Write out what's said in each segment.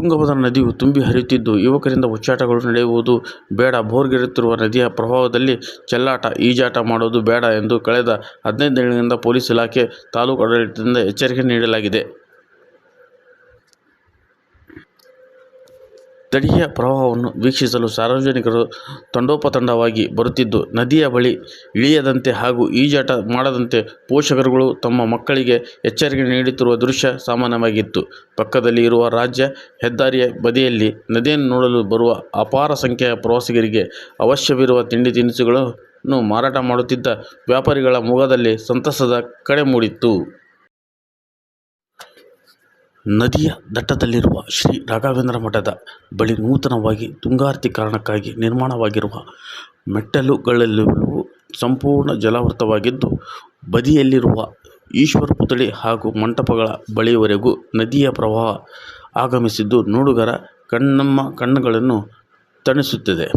ತುಂಗಭದ್ರಾ ನದಿಯು ತುಂಬಿ ಹರಿಯುತ್ತಿದ್ದು ಯುವಕರಿಂದ ಹುಚ್ಚಾಟಗಳು ನಡೆಯುವುದು ಬೇಡ. ಭೋರ್ಗರೆಯುತ್ತಿರುವ ನದಿಯ ಪ್ರವಾಹದಲ್ಲಿ ಚೆಲ್ಲಾಟ, ಈಜಾಟ ಮಾಡುವುದು ಬೇಡ ಎಂದು ಕಳೆದ 15 ದಿನಗಳಿಂದ ಪೊಲೀಸ್ ಇಲಾಖೆ, ತಾಲೂಕು ಆಡಳಿತದಿಂದ ಎಚ್ಚರಿಕೆ ನೀಡಲಾಗಿದೆ. ನದಿಯ ಪ್ರವಾಹವನ್ನು ವೀಕ್ಷಿಸಲು ಸಾರ್ವಜನಿಕರು ತಂಡೋಪತಂಡವಾಗಿ ಬರುತ್ತಿದ್ದು, ನದಿಯ ಬಳಿ ಇಳಿಯದಂತೆ ಹಾಗೂ ಈಜಾಟ ಮಾಡದಂತೆ ಪೋಷಕರುಗಳು ತಮ್ಮ ಮಕ್ಕಳಿಗೆ ಎಚ್ಚರಿಕೆ ನೀಡುತ್ತಿರುವ ದೃಶ್ಯ ಸಾಮಾನ್ಯವಾಗಿತ್ತು. ಪಕ್ಕದಲ್ಲಿ ಇರುವ ರಾಜ್ಯ ಹೆದ್ದಾರಿಯ ಬದಿಯಲ್ಲಿ ನದಿಯನ್ನು ನೋಡಲು ಬರುವ ಅಪಾರ ಸಂಖ್ಯೆಯ ಪ್ರವಾಸಿಗರಿಗೆ ಅವಶ್ಯವಿರುವ ತಿಂಡಿ ತಿನಿಸುಗಳನ್ನು ಮಾರಾಟ ಮಾಡುತ್ತಿದ್ದ ವ್ಯಾಪಾರಿಗಳ ಮೊಗದಲ್ಲಿ ಸಂತಸದ ಕಳೆ ಮೂಡಿತ್ತು. ನದಿಯ ದಟ್ಟದಲ್ಲಿರುವ ಶ್ರೀ ರಾಘವೇಂದ್ರ ಮಠದ ಬಳಿ ನೂತನವಾಗಿ ತುಂಗಾರ್ತಿ ಕಾರಣಕ್ಕಾಗಿ ನಿರ್ಮಾಣವಾಗಿರುವ ಮೆಟ್ಟಲುಗಳೆಲ್ಲವೂ ಸಂಪೂರ್ಣ ಜಲಾವೃತವಾಗಿದ್ದು, ಬದಿಯಲ್ಲಿರುವ ಈಶ್ವರ ಪುತ್ಥಳಿ ಹಾಗೂ ಮಂಟಪಗಳ ಬಳಿಯವರೆಗೂ ನದಿಯ ಪ್ರವಾಹ ಆಗಮಿಸಿದ್ದು ನೋಡುಗರ ಕಣ್ಣುಗಳನ್ನು ತಣಿಸುತ್ತಿದೆ.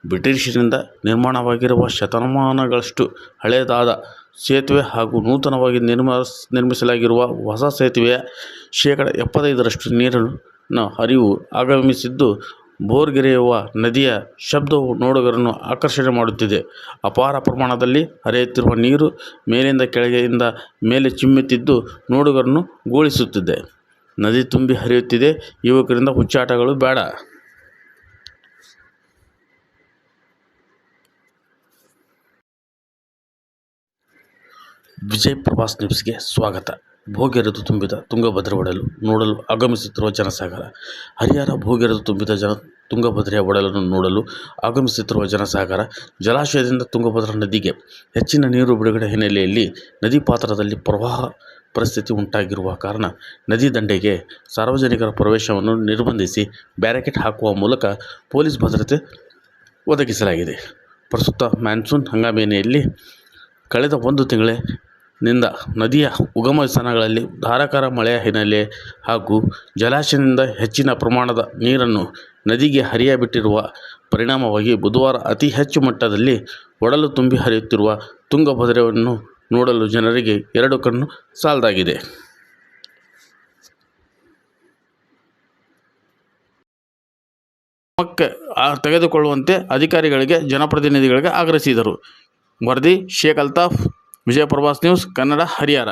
ಬ್ರಿಟಿಷರಿಂದ ನಿರ್ಮಾಣವಾಗಿರುವ ಶತಮಾನಗಳಷ್ಟು ಹಳೆಯದಾದ ಸೇತುವೆ ಹಾಗೂ ನೂತನವಾಗಿ ನಿರ್ಮಿಸಲಾಗಿರುವ ಹೊಸ ಸೇತುವೆಯ 75% ನೀರಿನ ಹರಿವು ಆಗಮಿಸಿದ್ದು, ಭೋರ್ಗರೆಯುವ ನದಿಯ ಶಬ್ದವು ನೋಡುಗರನ್ನು ಆಕರ್ಷಣೆ ಮಾಡುತ್ತಿದೆ. ಅಪಾರ ಪ್ರಮಾಣದಲ್ಲಿ ಹರಿಯುತ್ತಿರುವ ನೀರು ಮೇಲಿಂದ ಕೆಳಗೆಯಿಂದ ಮೇಲೆ ಚಿಮ್ಮುತ್ತಿದ್ದು ನೋಡುಗರನ್ನು ಗೋಳಿಸುತ್ತಿದೆ. ನದಿ ತುಂಬಿ ಹರಿಯುತ್ತಿದೆ, ಯುವಕರಿಂದ ಹುಚ್ಚಾಟಗಳು ಬೇಡ. ವಿಜಯ್ ಪ್ರವಾಸ್ ನ್ಯೂಸ್ಗೆ ಸ್ವಾಗತ. ಭೋಗೆರೆದು ತುಂಬಿದ ತುಂಗಭದ್ರಾ ಒಡಲು ನೋಡಲು ಆಗಮಿಸುತ್ತಿರುವ ಜನಸಾಗರ. ಹರಿಹರ ಭೋಗೆರೆದು ತುಂಬಿದ ತುಂಗಭದ್ರೆಯ ಒಡಲನ್ನು ನೋಡಲು ಆಗಮಿಸುತ್ತಿರುವ ಜನಸಾಗರ. ಜಲಾಶಯದಿಂದ ತುಂಗಭದ್ರಾ ನದಿಗೆ ಹೆಚ್ಚಿನ ನೀರು ಬಿಡುಗಡೆ ಹಿನ್ನೆಲೆಯಲ್ಲಿ ನದಿ ಪಾತ್ರದಲ್ಲಿ ಪ್ರವಾಹ ಪರಿಸ್ಥಿತಿ ಉಂಟಾಗಿರುವ ಕಾರಣ ನದಿ ದಂಡೆಗೆ ಸಾರ್ವಜನಿಕರ ಪ್ರವೇಶವನ್ನು ನಿರ್ಬಂಧಿಸಿ ಬ್ಯಾರಿಕೇಡ್ ಹಾಕುವ ಮೂಲಕ ಪೊಲೀಸ್ ಭದ್ರತೆ ಒದಗಿಸಲಾಗಿದೆ. ಪ್ರಸ್ತುತ ಮಾನ್ಸೂನ್ ಹಂಗಾಮಿನಲ್ಲಿ ಕಳೆದ 1 ತಿಂಗಳಿನಿಂದ ನದಿಯ ಉಗಮ ಸ್ಥಾನಗಳಲ್ಲಿ ಧಾರಾಕಾರ ಮಳೆಯ ಹಿನ್ನೆಲೆ ಹಾಗೂ ಜಲಾಶಯದಿಂದ ಹೆಚ್ಚಿನ ಪ್ರಮಾಣದ ನೀರನ್ನು ನದಿಗೆ ಹರಿಯಬಿಟ್ಟಿರುವ ಪರಿಣಾಮವಾಗಿ ಬುಧವಾರ ಅತಿ ಹೆಚ್ಚು ಮಟ್ಟದಲ್ಲಿ ಒಡಲು ತುಂಬಿ ಹರಿಯುತ್ತಿರುವ ತುಂಗಭದ್ರೆಯನ್ನು ನೋಡಲು ಜನರಿಗೆ 2 ಕಣ್ಣು ಸಾಲದಾಗಿದೆ. ಕ್ರಮಕ್ಕೆ ತೆಗೆದುಕೊಳ್ಳುವಂತೆ ಅಧಿಕಾರಿಗಳಿಗೆ, ಜನಪ್ರತಿನಿಧಿಗಳಿಗೆ ಆಗ್ರಹಿಸಿದರು. ವರದಿ ಶೇಖ್ ಅಲ್ತಾಫ್, ವಿಜಯ ಪ್ರವಾಸ್ ನ್ಯೂಸ್ ಕನ್ನಡ, ಹರಿಹರ.